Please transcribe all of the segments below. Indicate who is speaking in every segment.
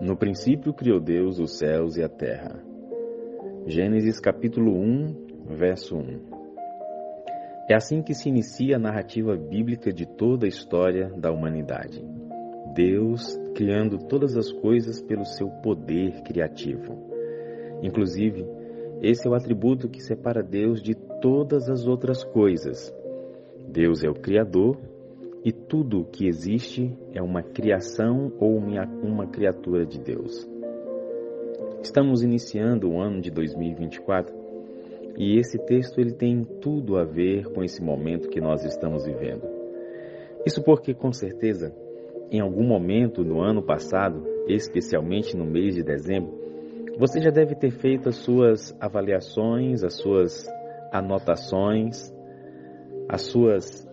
Speaker 1: No princípio criou Deus os céus e a terra. Gênesis capítulo 1, verso 1. É assim que se inicia a narrativa bíblica de toda a história da humanidade. Deus criando todas as coisas pelo seu poder criativo. Inclusive, esse é o atributo que separa Deus de todas as outras coisas. Deus é o Criador e tudo o que existe é uma criação ou uma criatura de Deus. Estamos iniciando o ano de 2024 e esse texto ele tem tudo a ver com esse momento que nós estamos vivendo. Isso porque, com certeza, em algum momento no ano passado, especialmente no mês de dezembro, você já deve ter feito as suas avaliações, as suas anotações, as suas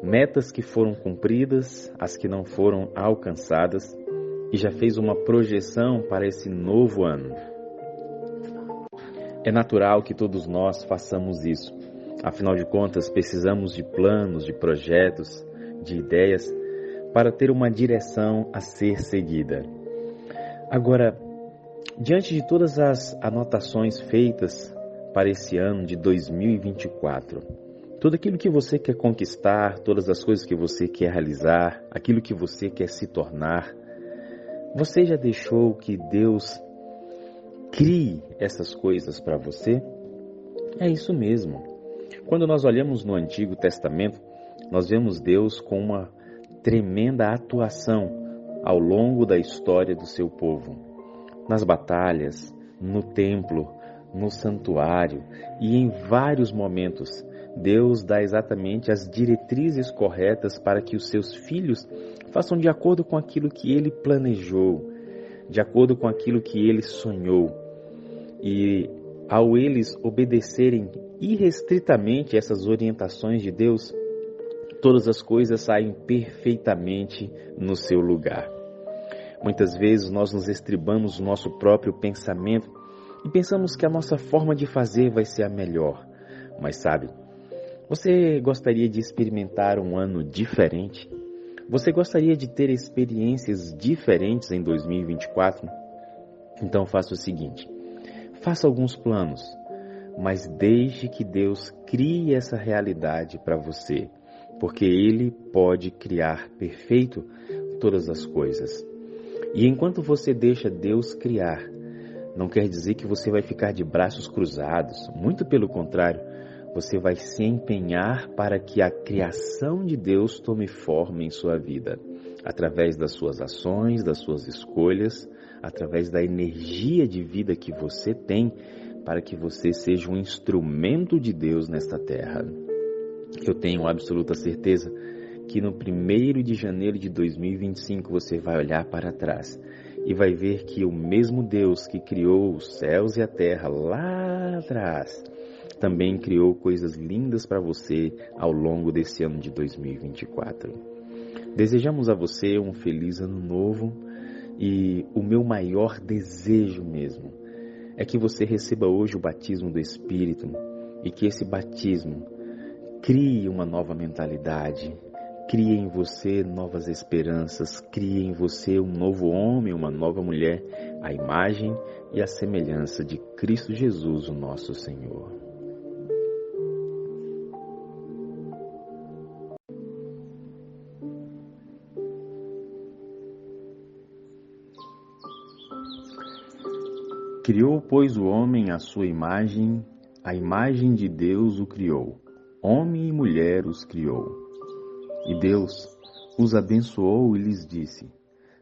Speaker 1: metas que foram cumpridas, as que não foram alcançadas, e já fez uma projeção para esse novo ano. É natural que todos nós façamos isso. Afinal de contas, precisamos de planos, de projetos, de ideias para ter uma direção a ser seguida. Agora, diante de todas as anotações feitas para esse ano de 2024, tudo aquilo que você quer conquistar, todas as coisas que você quer realizar, aquilo que você quer se tornar, você já deixou que Deus crie essas coisas para você? É isso mesmo. Quando nós olhamos no Antigo Testamento, nós vemos Deus com uma tremenda atuação ao longo da história do seu povo. Nas batalhas, no templo, no santuário e em vários momentos, Deus dá exatamente as diretrizes corretas para que os seus filhos façam de acordo com aquilo que Ele planejou, de acordo com aquilo que Ele sonhou. E ao eles obedecerem irrestritamente essas orientações de Deus, todas as coisas saem perfeitamente no seu lugar. Muitas vezes nós nos estribamos no nosso próprio pensamento e pensamos que a nossa forma de fazer vai ser a melhor. Mas sabe, você gostaria de experimentar um ano diferente? Você gostaria de ter experiências diferentes em 2024? Então faça o seguinte, faça alguns planos, mas deixe que Deus crie essa realidade para você, porque Ele pode criar perfeito todas as coisas. E enquanto você deixa Deus criar, não quer dizer que você vai ficar de braços cruzados, muito pelo contrário, você vai se empenhar para que a criação de Deus tome forma em sua vida, através das suas ações, das suas escolhas, através da energia de vida que você tem, para que você seja um instrumento de Deus nesta terra. Eu tenho absoluta certeza que no 1º de janeiro de 2025 você vai olhar para trás e vai ver que o mesmo Deus que criou os céus e a terra lá atrás, também criou coisas lindas para você ao longo desse ano de 2024. Desejamos a você um feliz ano novo e o meu maior desejo mesmo é que você receba hoje o batismo do Espírito e que esse batismo crie uma nova mentalidade, crie em você novas esperanças, crie em você um novo homem, uma nova mulher, a imagem e a semelhança de Cristo Jesus, o nosso Senhor. Criou, pois, o homem à sua imagem, a imagem de Deus o criou, homem e mulher os criou. E Deus os abençoou e lhes disse,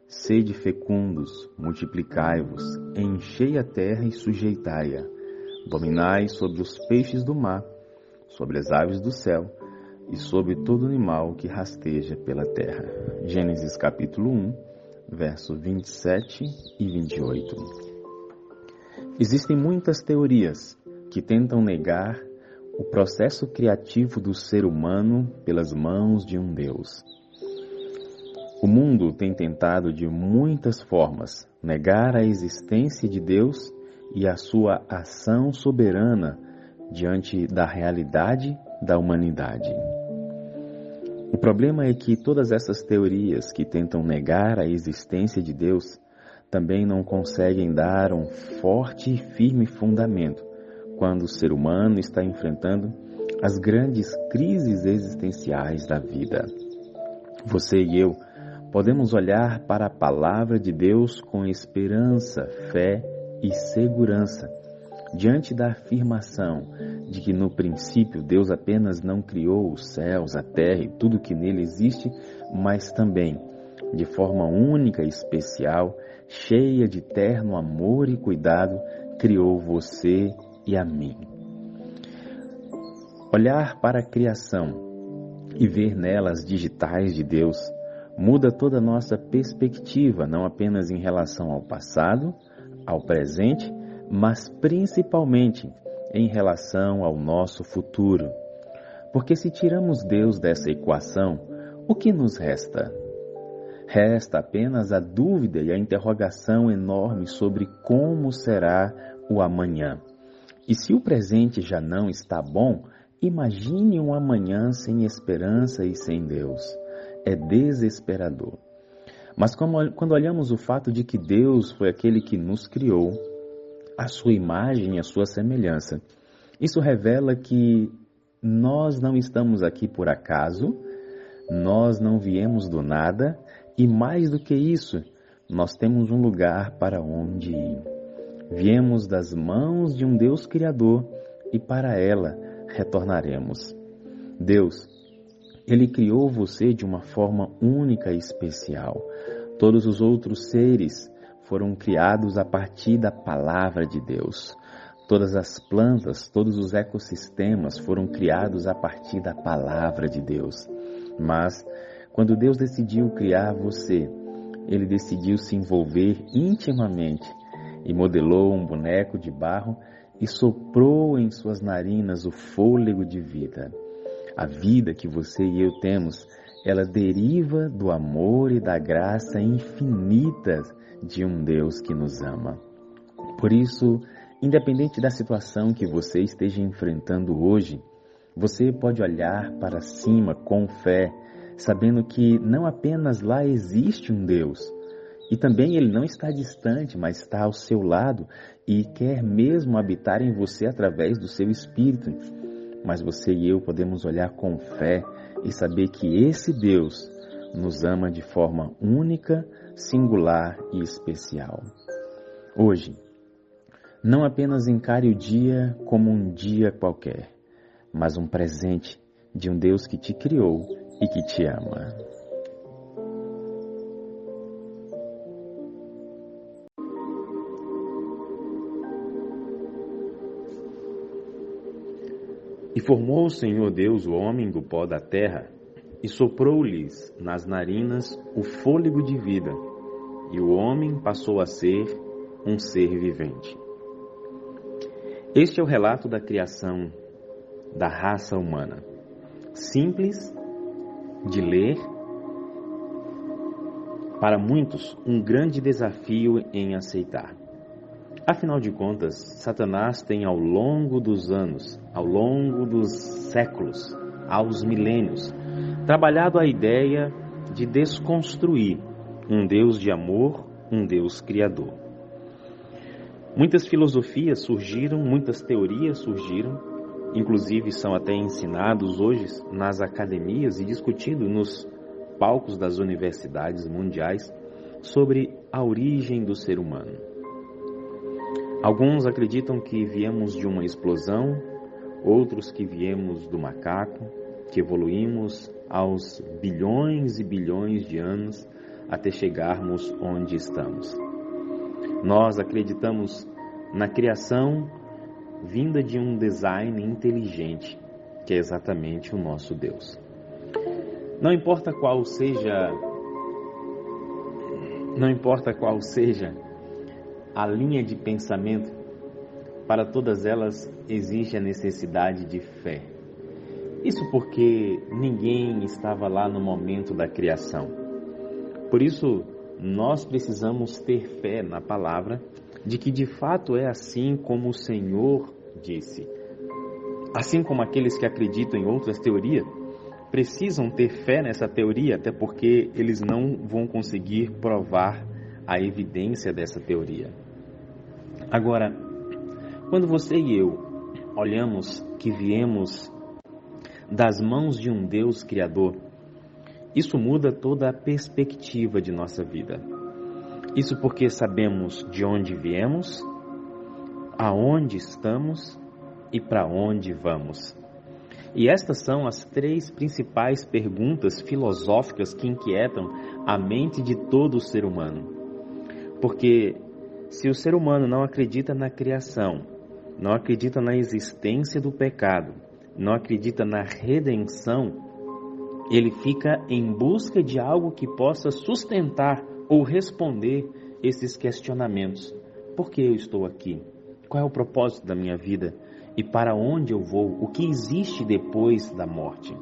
Speaker 1: sede fecundos, multiplicai-vos, enchei a terra e sujeitai-a, dominai sobre os peixes do mar, sobre as aves do céu e sobre todo animal que rasteja pela terra. Gênesis capítulo 1, versos 27 e 28. Existem muitas teorias que tentam negar o processo criativo do ser humano pelas mãos de um Deus. O mundo tem tentado de muitas formas negar a existência de Deus e a sua ação soberana diante da realidade da humanidade. O problema é que todas essas teorias que tentam negar a existência de Deus também não conseguem dar um forte e firme fundamento quando o ser humano está enfrentando as grandes crises existenciais da vida. Você e eu podemos olhar para a palavra de Deus com esperança, fé e segurança, diante da afirmação de que no princípio Deus apenas não criou os céus, a terra e tudo que nele existe, mas também, de forma única e especial, cheia de terno amor e cuidado, criou você e a mim. Olhar para a criação e ver nela as digitais de Deus muda toda a nossa perspectiva, não apenas em relação ao passado, ao presente, mas principalmente em relação ao nosso futuro. Porque se tiramos Deus dessa equação, o que nos resta? Resta apenas a dúvida e a interrogação enorme sobre como será o amanhã. E se o presente já não está bom, imagine um amanhã sem esperança e sem Deus. É desesperador. Mas quando olhamos o fato de que Deus foi aquele que nos criou, a sua imagem e a sua semelhança, isso revela que nós não estamos aqui por acaso, nós não viemos do nada e mais do que isso, nós temos um lugar para onde ir. Viemos das mãos de um Deus Criador e para ela retornaremos. Deus, Ele criou você de uma forma única e especial. Todos os outros seres foram criados a partir da palavra de Deus. Todas as plantas, todos os ecossistemas foram criados a partir da palavra de Deus. Mas, quando Deus decidiu criar você, Ele decidiu se envolver intimamente e modelou um boneco de barro e soprou em suas narinas o fôlego de vida. A vida que você e eu temos, ela deriva do amor e da graça infinitas de um Deus que nos ama. Por isso, independente da situação que você esteja enfrentando hoje, você pode olhar para cima com fé, sabendo que não apenas lá existe um Deus, e também Ele não está distante, mas está ao seu lado e quer mesmo habitar em você através do seu Espírito. Mas você e eu podemos olhar com fé e saber que esse Deus nos ama de forma única, singular e especial. Hoje, não apenas encare o dia como um dia qualquer, mas um presente de um Deus que te criou e que te ama. E formou o Senhor Deus o homem do pó da terra, e soprou-lhes nas narinas o fôlego de vida, e o homem passou a ser um ser vivente. Este é o relato da criação da raça humana. Simples de ler, para muitos um grande desafio em aceitar. Afinal de contas, Satanás tem ao longo dos anos, ao longo dos séculos, aos milênios, trabalhado a ideia de desconstruir um Deus de amor, um Deus criador. Muitas filosofias surgiram, muitas teorias surgiram, inclusive são até ensinados hoje nas academias e discutidos nos palcos das universidades mundiais sobre a origem do ser humano. Alguns acreditam que viemos de uma explosão, outros que viemos do macaco, que evoluímos aos bilhões e bilhões de anos até chegarmos onde estamos. Nós acreditamos na criação vinda de um design inteligente, que é exatamente o nosso Deus. Não importa qual seja a linha de pensamento, para todas elas existe a necessidade de fé. Isso porque ninguém estava lá no momento da criação. Por isso, nós precisamos ter fé na palavra de que de fato é assim como o Senhor disse. Assim como aqueles que acreditam em outras teorias, precisam ter fé nessa teoria, até porque eles não vão conseguir provar a evidência dessa teoria. Agora, quando você e eu olhamos que viemos das mãos de um Deus Criador, isso muda toda a perspectiva de nossa vida. Isso porque sabemos de onde viemos, aonde estamos e para onde vamos. E estas são as 3 principais perguntas filosóficas que inquietam a mente de todo ser humano. Porque se o ser humano não acredita na criação, não acredita na existência do pecado, não acredita na redenção, ele fica em busca de algo que possa sustentar ou responder esses questionamentos. Por que eu estou aqui? Qual é o propósito da minha vida? E para onde eu vou? O que existe depois da morte?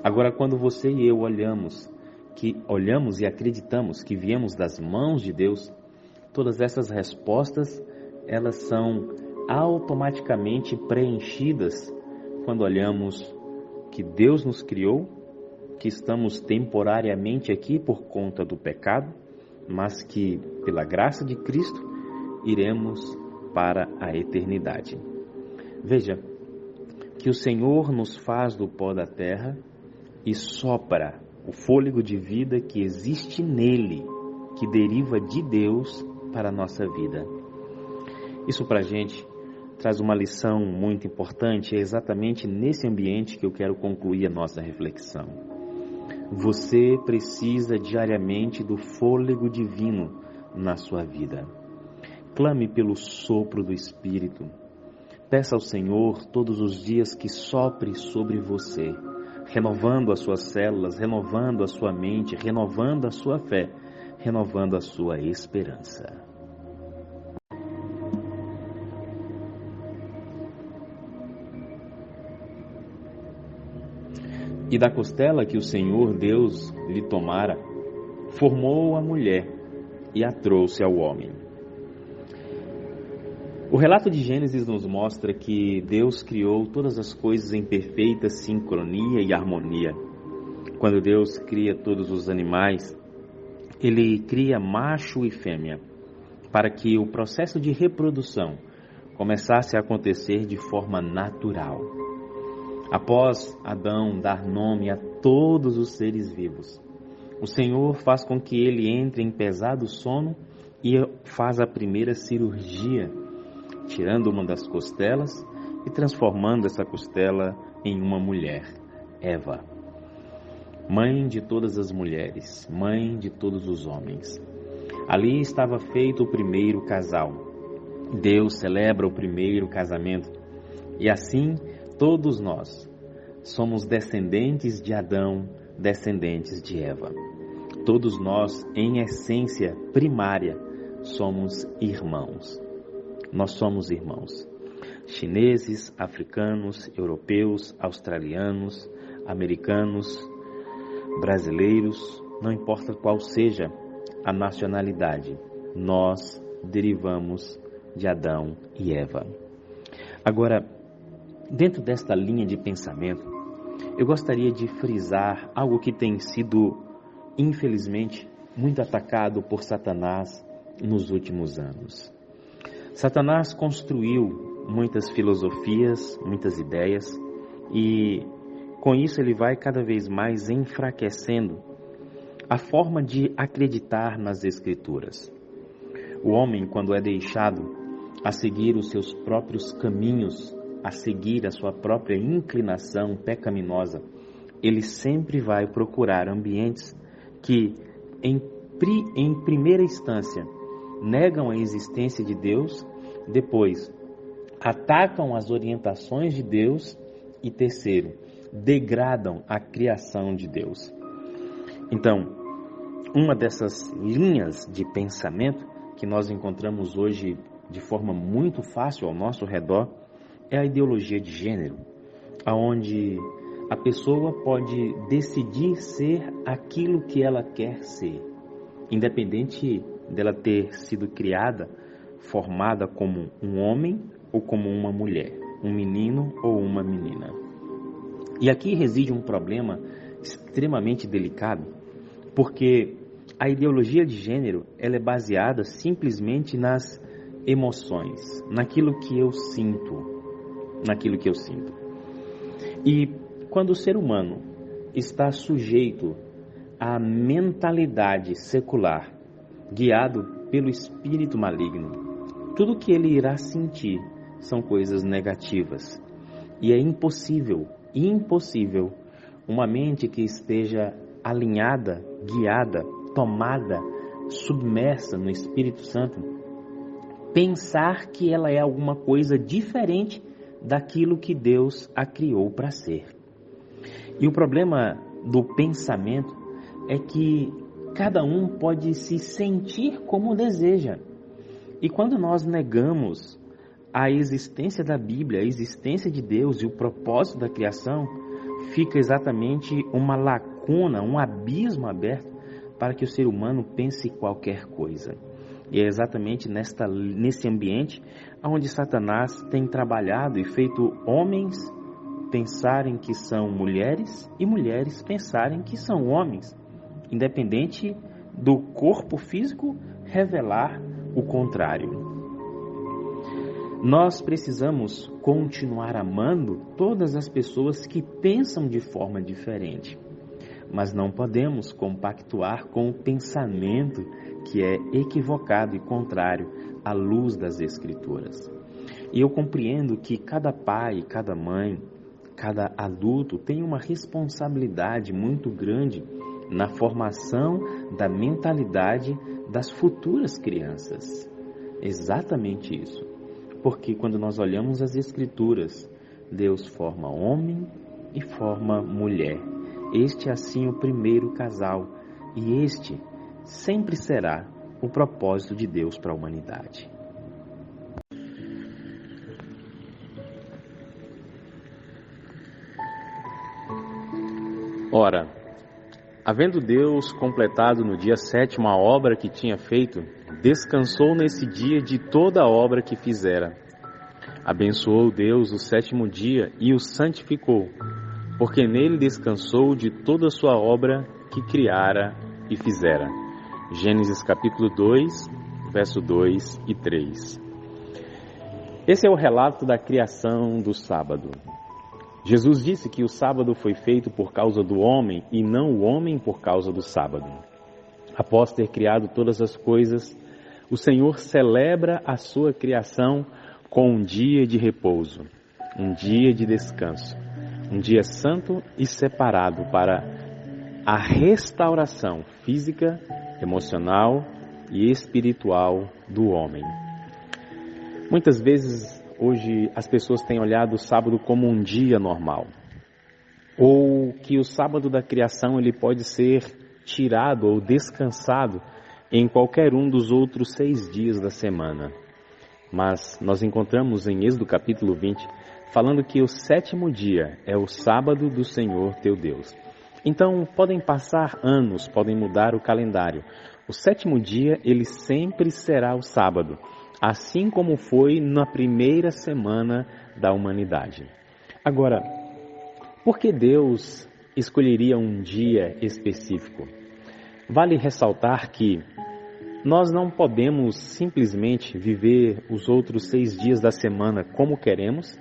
Speaker 1: Agora, quando você e eu olhamos e acreditamos que viemos das mãos de Deus, todas essas respostas, elas são automaticamente preenchidas quando olhamos que Deus nos criou, que estamos temporariamente aqui por conta do pecado, mas que, pela graça de Cristo, iremos para a eternidade. Veja, que o Senhor nos faz do pó da terra e sopra o fôlego de vida que existe nele, que deriva de Deus para a nossa vida. Isso para a gente traz uma lição muito importante, é exatamente nesse ambiente que eu quero concluir a nossa reflexão. Você precisa diariamente do fôlego divino na sua vida. Clame pelo sopro do Espírito. Peça ao Senhor todos os dias que sopre sobre você, renovando as suas células, renovando a sua mente, renovando a sua fé, renovando a sua esperança. E da costela que o Senhor Deus lhe tomara, formou a mulher e a trouxe ao homem. O relato de Gênesis nos mostra que Deus criou todas as coisas em perfeita sincronia e harmonia. Quando Deus cria todos os animais, Ele cria macho e fêmea, para que o processo de reprodução começasse a acontecer de forma natural. Após Adão dar nome a todos os seres vivos, o Senhor faz com que ele entre em pesado sono e faz a primeira cirurgia, tirando uma das costelas e transformando essa costela em uma mulher, Eva, mãe de todas as mulheres, mãe de todos os homens. Ali estava feito o primeiro casal. Deus celebra o primeiro casamento e assim todos nós somos descendentes de Adão, descendentes de Eva. Todos nós, em essência primária, somos irmãos. Nós somos irmãos. Chineses, africanos, europeus, australianos, americanos, brasileiros, não importa qual seja a nacionalidade, nós derivamos de Adão e Eva. Agora, dentro desta linha de pensamento, eu gostaria de frisar algo que tem sido, infelizmente, muito atacado por Satanás nos últimos anos. Satanás construiu muitas filosofias, muitas ideias, e com isso ele vai cada vez mais enfraquecendo a forma de acreditar nas Escrituras. O homem, quando é deixado a seguir os seus próprios caminhos, a seguir a sua própria inclinação pecaminosa, ele sempre vai procurar ambientes que, em primeira instância, negam a existência de Deus, depois atacam as orientações de Deus e, terceiro, degradam a criação de Deus. Então, uma dessas linhas de pensamento que nós encontramos hoje de forma muito fácil ao nosso redor é a ideologia de gênero, onde a pessoa pode decidir ser aquilo que ela quer ser, independente dela ter sido criada, formada como um homem ou como uma mulher, um menino ou uma menina. E aqui reside um problema extremamente delicado, porque a ideologia de gênero ela é baseada simplesmente nas emoções, naquilo que eu sinto, E quando o ser humano está sujeito à mentalidade secular, guiado pelo espírito maligno, tudo que ele irá sentir são coisas negativas. E é impossível uma mente que esteja alinhada, guiada, tomada, submersa no Espírito Santo, pensar que ela é alguma coisa diferente daquilo que Deus a criou para ser. E o problema do pensamento é que cada um pode se sentir como deseja. E quando nós negamos a existência da Bíblia, a existência de Deus e o propósito da criação, fica exatamente uma lacuna, um abismo aberto para que o ser humano pense qualquer coisa. E é exatamente nesse ambiente onde Satanás tem trabalhado e feito homens pensarem que são mulheres e mulheres pensarem que são homens, independente do corpo físico revelar o contrário. Nós precisamos continuar amando todas as pessoas que pensam de forma diferente, mas não podemos compactuar com o pensamento que é equivocado e contrário à luz das Escrituras. E eu compreendo que cada pai, cada mãe, cada adulto tem uma responsabilidade muito grande na formação da mentalidade das futuras crianças. Exatamente isso. Porque quando nós olhamos as Escrituras, Deus forma homem e forma mulher. Este é assim o primeiro casal, e este sempre será o propósito de Deus para a humanidade. Ora, havendo Deus completado no dia 7º a obra que tinha feito, descansou nesse dia de toda a obra que fizera. Abençoou Deus o 7º dia e o santificou, porque nele descansou de toda a sua obra que criara e fizera. Gênesis capítulo 2, verso 2 e 3. Esse é o relato da criação do sábado. Jesus disse que o sábado foi feito por causa do homem e não o homem por causa do sábado. Após ter criado todas as coisas, o Senhor celebra a sua criação com um dia de repouso, um dia de descanso, um dia santo e separado para a restauração física, emocional e espiritual do homem. Muitas vezes, hoje, as pessoas têm olhado o sábado como um dia normal, ou que o sábado da criação ele pode ser tirado ou descansado em qualquer um dos outros 6 dias da semana. Mas nós encontramos em Êxodo capítulo 20, falando que o 7º dia é o sábado do Senhor teu Deus. Então, podem passar anos, podem mudar o calendário. O 7º dia, ele sempre será o sábado, assim como foi na primeira semana da humanidade. Agora, por que Deus escolheria um dia específico? Vale ressaltar que nós não podemos simplesmente viver os outros 6 dias da semana como queremos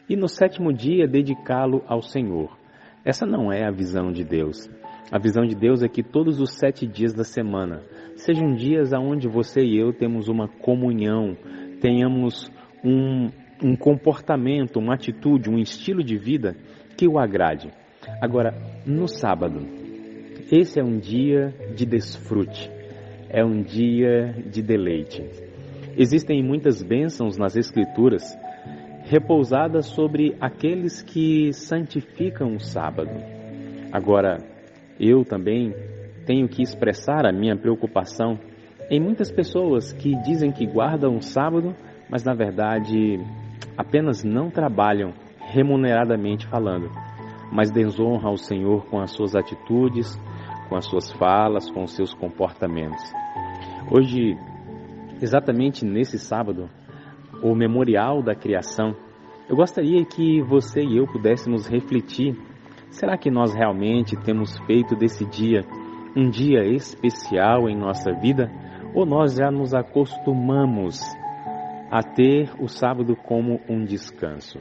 Speaker 1: e no 7º dia dedicá-lo ao Senhor. Essa não é a visão de Deus. A visão de Deus é que todos os 7 dias da semana sejam dias onde você e eu temos uma comunhão, tenhamos um comportamento, uma atitude, um estilo de vida que o agrade. Agora, no sábado, esse é um dia de desfrute, é um dia de deleite. Existem muitas bênçãos nas Escrituras repousadas sobre aqueles que santificam o sábado. Agora, eu também tenho que expressar a minha preocupação em muitas pessoas que dizem que guardam o sábado, mas na verdade apenas não trabalham remuneradamente falando, mas desonram ao Senhor com as suas atitudes, com as suas falas, com os seus comportamentos. Hoje, exatamente nesse sábado, o memorial da criação, eu gostaria que você e eu pudéssemos refletir: será que nós realmente temos feito desse dia um dia especial em nossa vida ou nós já nos acostumamos a ter o sábado como um descanso?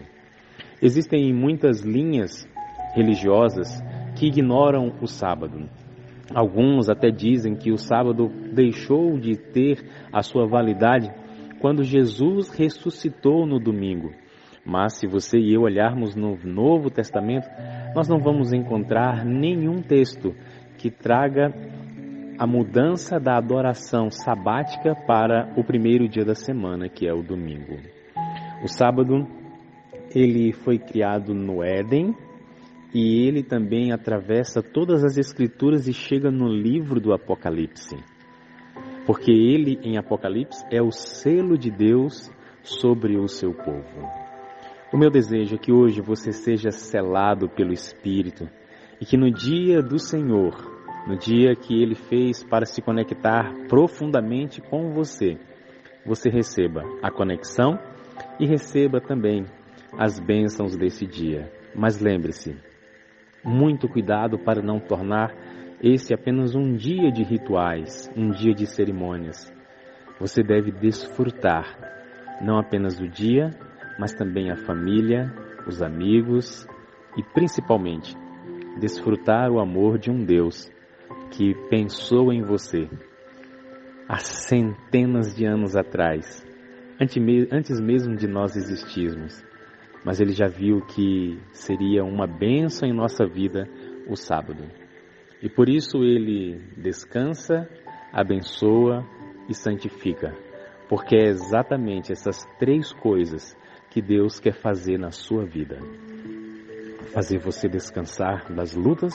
Speaker 1: Existem muitas linhas religiosas que ignoram o sábado. Alguns até dizem que o sábado deixou de ter a sua validade quando Jesus ressuscitou no domingo. Mas se você e eu olharmos no Novo Testamento, nós não vamos encontrar nenhum texto que traga a mudança da adoração sabática para o primeiro dia da semana, que é o domingo. O sábado, ele foi criado no Éden e ele também atravessa todas as Escrituras e chega no livro do Apocalipse. Porque ele, em Apocalipse, é o selo de Deus sobre o seu povo. O meu desejo é que hoje você seja selado pelo Espírito e que no dia do Senhor, no dia que Ele fez para se conectar profundamente com você, você receba a conexão e receba também as bênçãos desse dia. Mas lembre-se, muito cuidado para não tornar esse apenas um dia de rituais, um dia de cerimônias. Você deve desfrutar não apenas do dia, mas também a família, os amigos e principalmente desfrutar o amor de um Deus que pensou em você há centenas de anos atrás, antes mesmo de nós existirmos. Mas Ele já viu que seria uma bênção em nossa vida o sábado. E por isso Ele descansa, abençoa e santifica. Porque é exatamente essas três coisas que Deus quer fazer na sua vida. Fazer você descansar das lutas,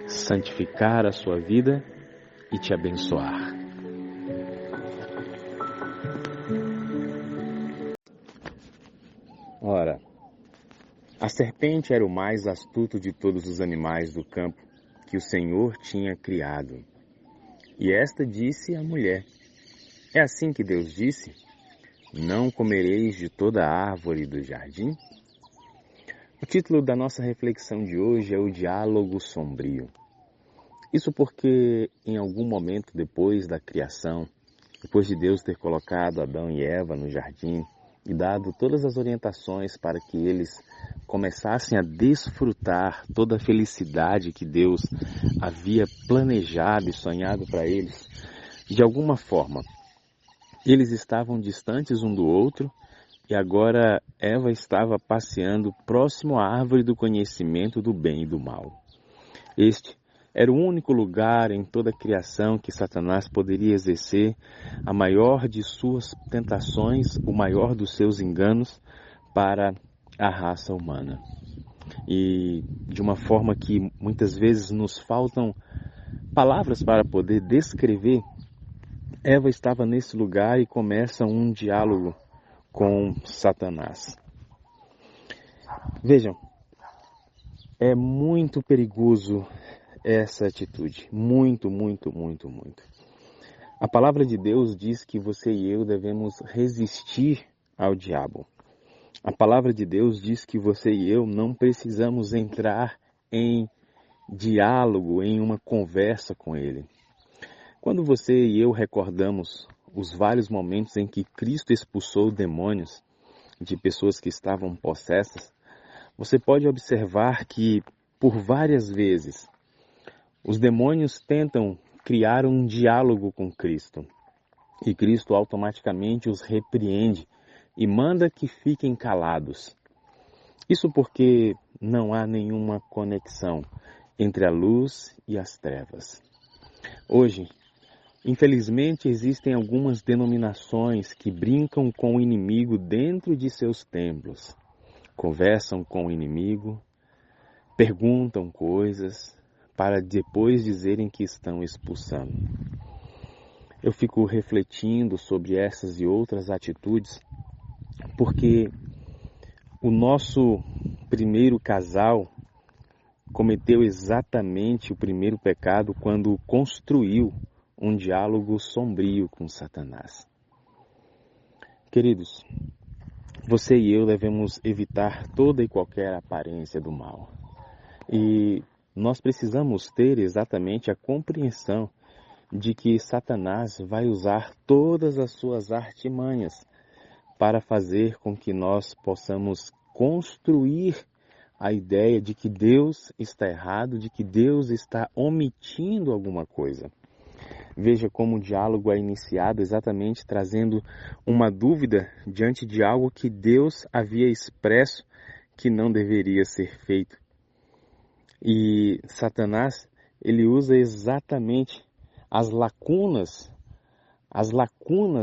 Speaker 1: santificar a sua vida e te abençoar. Ora, a serpente era o mais astuto de todos os animais do campo que o Senhor tinha criado. E esta disse à mulher: é assim que Deus disse: não comereis de toda a árvore do jardim? O título da nossa reflexão de hoje é o diálogo sombrio. Isso porque em algum momento depois da criação, depois de Deus ter colocado Adão e Eva no jardim e dado todas as orientações para que eles começassem a desfrutar toda a felicidade que Deus havia planejado e sonhado para eles, de alguma forma, eles estavam distantes um do outro e agora Eva estava passeando próximo à árvore do conhecimento do bem e do mal. Este era o único lugar em toda a criação que Satanás poderia exercer a maior de suas tentações, o maior dos seus enganos para a raça humana. E de uma forma que muitas vezes nos faltam palavras para poder descrever, Eva estava nesse lugar e começa um diálogo com Satanás. Vejam, é muito perigoso essa atitude. Muito. A palavra de Deus diz que você e eu devemos resistir ao diabo. A palavra de Deus diz que você e eu não precisamos entrar em diálogo, em uma conversa com ele. Quando você e eu recordamos os vários momentos em que Cristo expulsou demônios de pessoas que estavam possessas, você pode observar que, por várias vezes, os demônios tentam criar um diálogo com Cristo. E Cristo automaticamente os repreende e manda que fiquem calados. Isso porque não há nenhuma conexão entre a luz e as trevas. Hoje, infelizmente, existem algumas denominações que brincam com o inimigo dentro de seus templos. Conversam com o inimigo, perguntam coisas para depois dizerem que estão expulsando. Eu fico refletindo sobre essas e outras atitudes porque o nosso primeiro casal cometeu exatamente o primeiro pecado quando construiu um diálogo sombrio com Satanás. Queridos, você e eu devemos evitar toda e qualquer aparência do mal. E nós precisamos ter exatamente a compreensão de que Satanás vai usar todas as suas artimanhas para fazer com que nós possamos construir a ideia de que Deus está errado, de que Deus está omitindo alguma coisa. Veja como o diálogo é iniciado exatamente trazendo uma dúvida diante de algo que Deus havia expresso que não deveria ser feito. E Satanás, ele usa exatamente as lacunas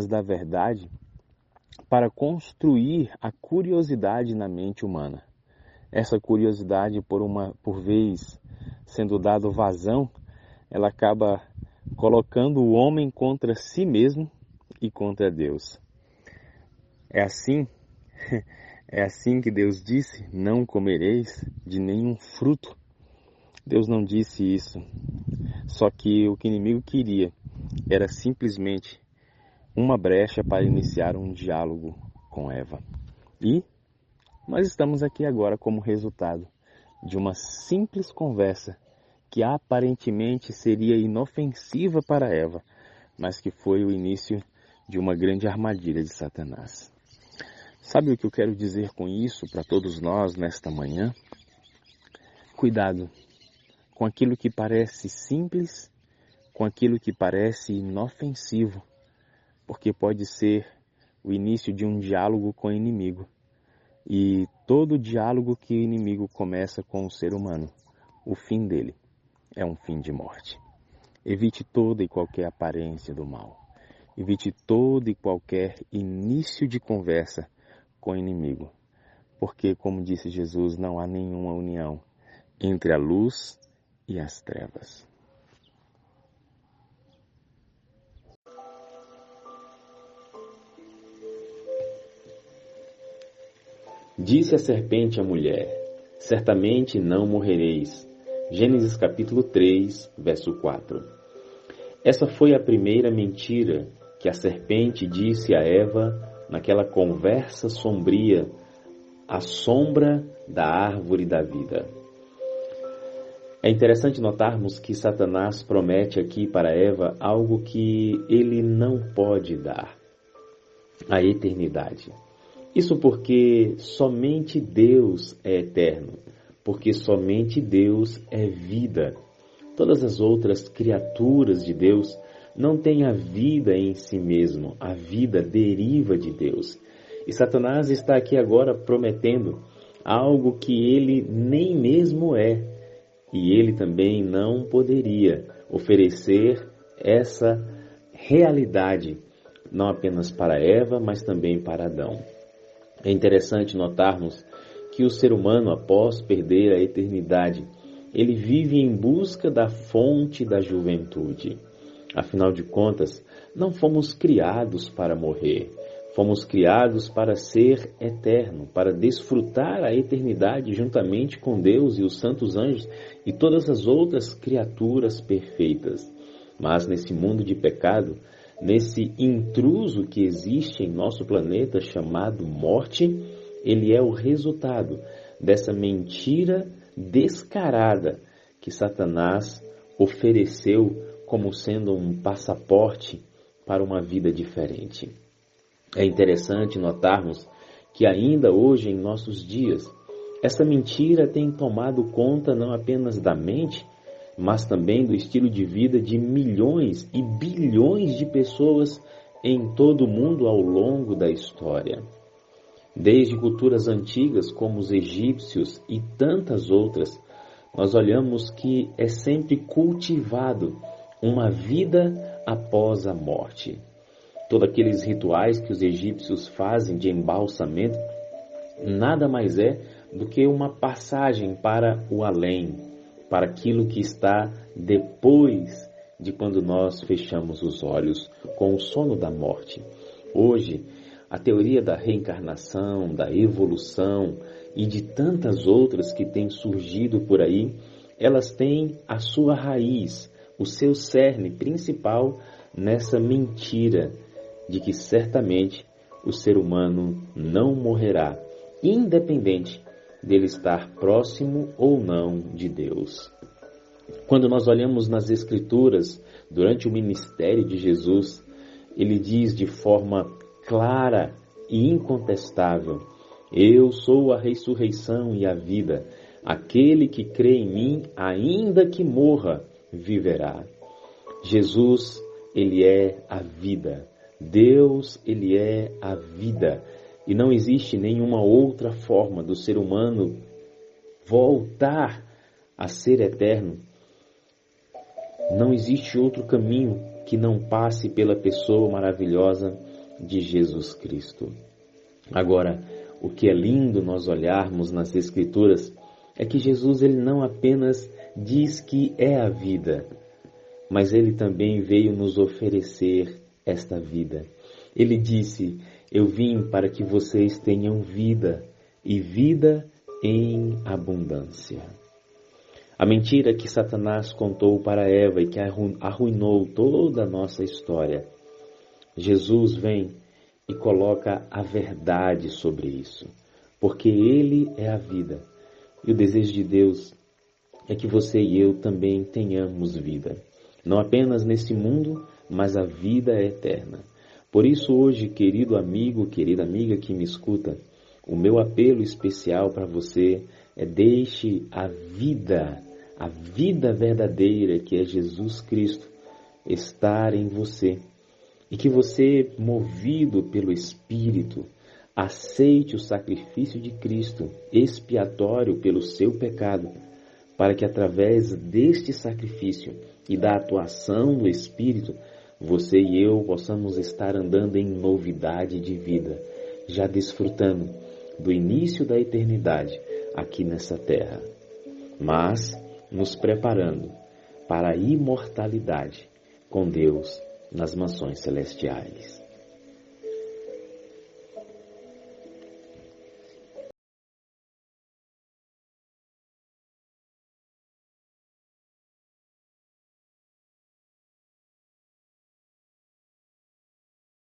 Speaker 1: da verdade para construir a curiosidade na mente humana. Essa curiosidade, por vez sendo dado vazão, ela acaba colocando o homem contra si mesmo e contra Deus. É assim que Deus disse: não comereis de nenhum fruto. Deus não disse isso. Só que o que o inimigo queria era simplesmente uma brecha para iniciar um diálogo com Eva. E nós estamos aqui agora como resultado de uma simples conversa que aparentemente seria inofensiva para Eva, mas que foi o início de uma grande armadilha de Satanás. Sabe o que eu quero dizer com isso para todos nós nesta manhã? Cuidado com aquilo que parece simples, com aquilo que parece inofensivo, porque pode ser o início de um diálogo com o inimigo. E todo diálogo que o inimigo começa com o ser humano, o fim dele é um fim de morte. Evite toda e qualquer aparência do mal. Evite todo e qualquer início de conversa com o inimigo. Porque, como disse Jesus, não há nenhuma união entre a luz e as trevas. Disse a serpente à mulher: certamente não morrereis. Gênesis capítulo 3, verso 4. Essa foi a primeira mentira que a serpente disse a Eva naquela conversa sombria à sombra da árvore da vida. É interessante notarmos que Satanás promete aqui para Eva algo que ele não pode dar: a eternidade. Isso porque somente Deus é eterno, porque somente Deus é vida. Todas as outras criaturas de Deus não têm a vida em si mesmo, a vida deriva de Deus. E Satanás está aqui agora prometendo algo que ele nem mesmo é, e ele também não poderia oferecer essa realidade, não apenas para Eva, mas também para Adão. É interessante notarmos que o ser humano, após perder a eternidade, ele vive em busca da fonte da juventude. Afinal de contas, não fomos criados para morrer. Fomos criados para ser eterno, para desfrutar a eternidade juntamente com Deus e os santos anjos e todas as outras criaturas perfeitas. Mas nesse mundo de pecado, nesse intruso que existe em nosso planeta chamado morte, ele é o resultado dessa mentira descarada que Satanás ofereceu como sendo um passaporte para uma vida diferente. É interessante notarmos que ainda hoje, em nossos dias, essa mentira tem tomado conta não apenas da mente, mas também do estilo de vida de milhões e bilhões de pessoas em todo o mundo ao longo da história. Desde culturas antigas como os egípcios e tantas outras, nós olhamos que é sempre cultivado uma vida após a morte. Todos aqueles rituais que os egípcios fazem de embalsamento nada mais é do que uma passagem para o além, para aquilo que está depois de quando nós fechamos os olhos com o sono da morte. Hoje, a teoria da reencarnação, da evolução e de tantas outras que têm surgido por aí, elas têm a sua raiz, o seu cerne principal nessa mentira de que certamente o ser humano não morrerá, independente dele estar próximo ou não de Deus. Quando nós olhamos nas Escrituras, durante o ministério de Jesus, ele diz de forma clara e incontestável: eu sou a ressurreição e a vida. Aquele que crê em mim, ainda que morra, viverá. Jesus, ele é a vida. Deus, ele é a vida. E não existe nenhuma outra forma do ser humano voltar a ser eterno. Não existe outro caminho que não passe pela pessoa maravilhosa de Jesus Cristo. Agora, o que é lindo nós olharmos nas Escrituras é que Jesus, ele não apenas diz que é a vida, mas ele também veio nos oferecer esta vida. Ele disse: eu vim para que vocês tenham vida, e vida em abundância. A mentira que Satanás contou para Eva e que arruinou toda a nossa história, Jesus vem e coloca a verdade sobre isso, porque Ele é a vida. E o desejo de Deus é que você e eu também tenhamos vida, não apenas nesse mundo, mas a vida eterna. Por isso hoje, querido amigo, querida amiga que me escuta, o meu apelo especial para você é: deixe a vida verdadeira, que é Jesus Cristo, estar em você. E que você, movido pelo Espírito, aceite o sacrifício de Cristo, expiatório pelo seu pecado, para que através deste sacrifício e da atuação do Espírito, você e eu possamos estar andando em novidade de vida, já desfrutando do início da eternidade aqui nessa terra, mas nos preparando para a imortalidade com Deus nas mansões celestiais.